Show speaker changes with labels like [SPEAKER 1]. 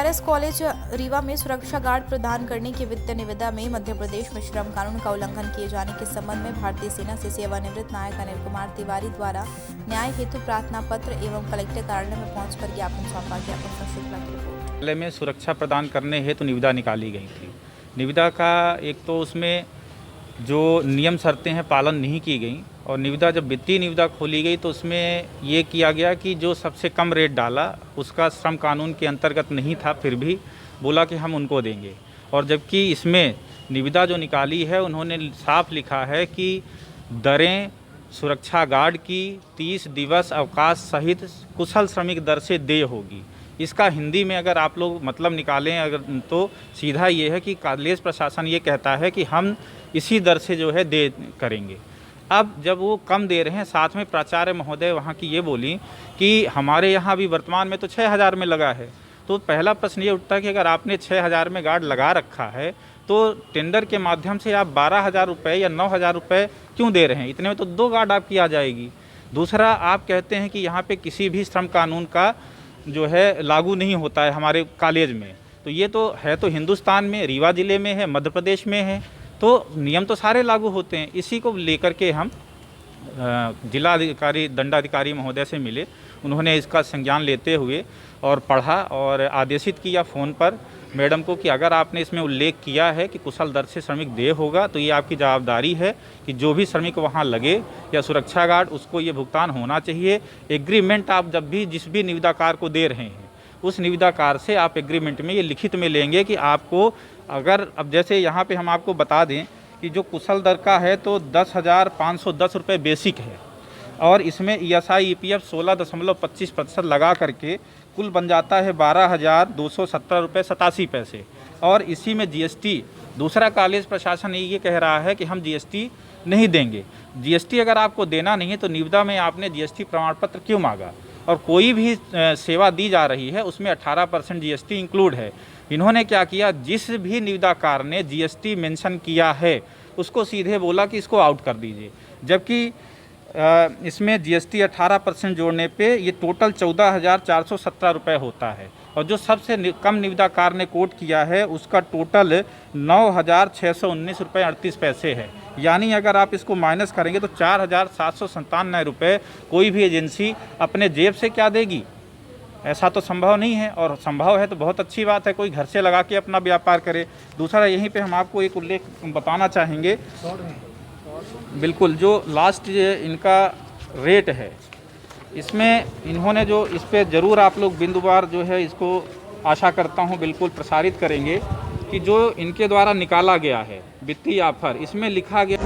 [SPEAKER 1] BRS college Rewa में सुरक्षा guard प्रदान करने की वित्तीय निविदा में मध्य प्रदेश में श्रम कानून का उल्लंघन किए जाने के संबंध में भारतीय सेना से सेवानिवृत्त नायक अनिल कुमार तिवारी द्वारा न्याय हेतु प्रार्थना पत्र एवं कलेक्टर कार्यालय में पहुंचकर ज्ञापन सौंपा। ज्ञापन पर शुक्ला की रिपोर्ट।
[SPEAKER 2] कार्यालय में सुरक्षा प्रदान करने हेतु निविदा निकाली गई थी। निविदा का एक तो उसमें जो नियम शर्तें हैं पालन नहीं की गई, और निविदा जब वित्तीय निविदा खोली गई तो उसमें ये किया गया कि जो सबसे कम रेट डाला उसका श्रम कानून के अंतर्गत नहीं था, फिर भी बोला कि हम उनको देंगे। और जबकि इसमें निविदा जो निकाली है उन्होंने साफ लिखा है कि दरें सुरक्षा गार्ड की 30 दिवस अवकाश सहित कुशल श्रमिक दर से देय होगी। इसका हिंदी में अगर आप लोग मतलब निकालें अगर तो सीधा ये है कि कॉलेज प्रशासन ये कहता है कि हम इसी दर से जो है दे करेंगे। अब जब वो कम दे रहे हैं, साथ में प्राचार्य महोदय वहाँ की ये बोली कि हमारे यहाँ भी वर्तमान में तो 6000 में लगा है। तो पहला प्रश्न ये उठता है कि अगर आपने 6000 में गार्ड लगा रखा है तो टेंडर के माध्यम से आप 12,000 रुपये या 9,000 रुपये क्यों दे रहे हैं? इतने में तो 2 गार्ड आपकी आ जाएगी। दूसरा, आप कहते हैं कि यहाँ पे किसी भी श्रम कानून का जो है लागू नहीं होता है हमारे कॉलेज में। तो ये तो है तो हिंदुस्तान में, रीवा ज़िले में है, मध्य प्रदेश में है, तो नियम तो सारे लागू होते हैं। इसी को लेकर के हम जिलाधिकारी दंडाधिकारी महोदय से मिले। उन्होंने इसका संज्ञान लेते हुए और पढ़ा और आदेशित किया फ़ोन पर मैडम को कि अगर आपने इसमें उल्लेख किया है कि कुशल दर से श्रमिक देय होगा तो ये आपकी जवाबदारी है कि जो भी श्रमिक वहाँ लगे या सुरक्षा गार्ड उसको ये भुगतान होना चाहिए। एग्रीमेंट आप जब भी जिस भी निविदाकार को दे रहे हैं उस निविदाकार से आप एग्रीमेंट में ये लिखित में लेंगे कि आपको अगर अब जैसे यहाँ पे हम आपको बता दें कि जो कुशल दर का है तो 10,510 रुपये बेसिक है, और इसमें ESI EPF 16.25% लगा करके कुल बन जाता है 12,217 रुपये 87 पैसे। और इसी में GST, दूसरा कॉलेज प्रशासन ये कह रहा है कि हम GST नहीं देंगे। GST अगर आपको देना नहीं है तो निविदा में आपने GST प्रमाण पत्र क्यों मांगा? और कोई भी सेवा दी जा रही है उसमें 18% GST इंक्लूड है। इन्होंने क्या किया, जिस भी निविदाकार ने GST मेंशन किया है उसको सीधे बोला कि इसको आउट कर दीजिए, जबकि इसमें GST 18% जोड़ने पे ये टोटल 14,417 रुपये होता है। और जो सबसे कम निविदाकार ने कोट किया है उसका टोटल 9,619 रुपये 38 पैसे है। यानी अगर आप इसको माइनस करेंगे तो 4,797 रुपये कोई भी एजेंसी अपने जेब से क्या देगी? ऐसा तो संभव नहीं है, और संभव है तो बहुत अच्छी बात है, कोई घर से लगा के अपना व्यापार करे। दूसरा, यहीं पे हम आपको एक उल्लेख बताना चाहेंगे, बिल्कुल जो लास्ट इनका रेट है इसमें इन्होंने जो इस पे ज़रूर आप लोग बिंदुवार जो है इसको आशा करता हूँ बिल्कुल प्रसारित करेंगे कि जो इनके द्वारा निकाला गया है वित्तीय ऑफर, इसमें लिखा गया